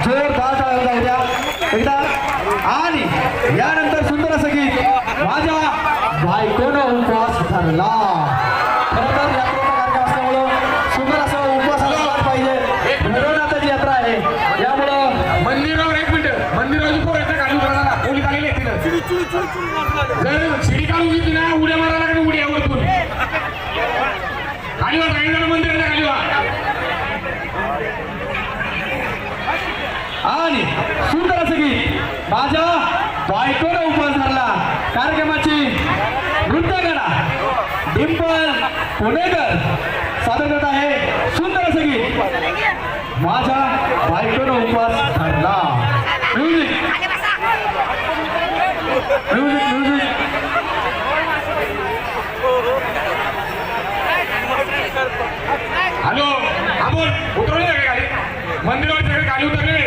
जोरदार टाळ्या होत्या एकदा। आणि यानंतर सुंदर असं गीत माझ्या बायकोनं उपवास धरला। खरं तर यात्रेचा कार्यक्रम असल्यामुळं सुंदर असं उपवास असला पाहिजे। भैरवनाथाची यात्रा आहे यामुळं मंदिरावर एक मिनिट मंदिराची पोरायचं काढून करायला पोलीस आलेले जर शिडी काढून घेतली ना उड्या मारायला लागेल उड्या वरतून खाली वा काही मंदिराच्या खाली वा। आणि सुंदर असं गीत माझ्या बायकोनं उपवास धरला कार्यक्रमाची नृत्यकला डिंपल पुणेकर सादर करत आहे सुंदर असं गीत माझ्या बायकोनं उपवास धरला। म्युझिक म्युझिक म्युझिक हॅलो हा बोल उतरवले का गाडी मंदिरावर सगळे गाडी उतरले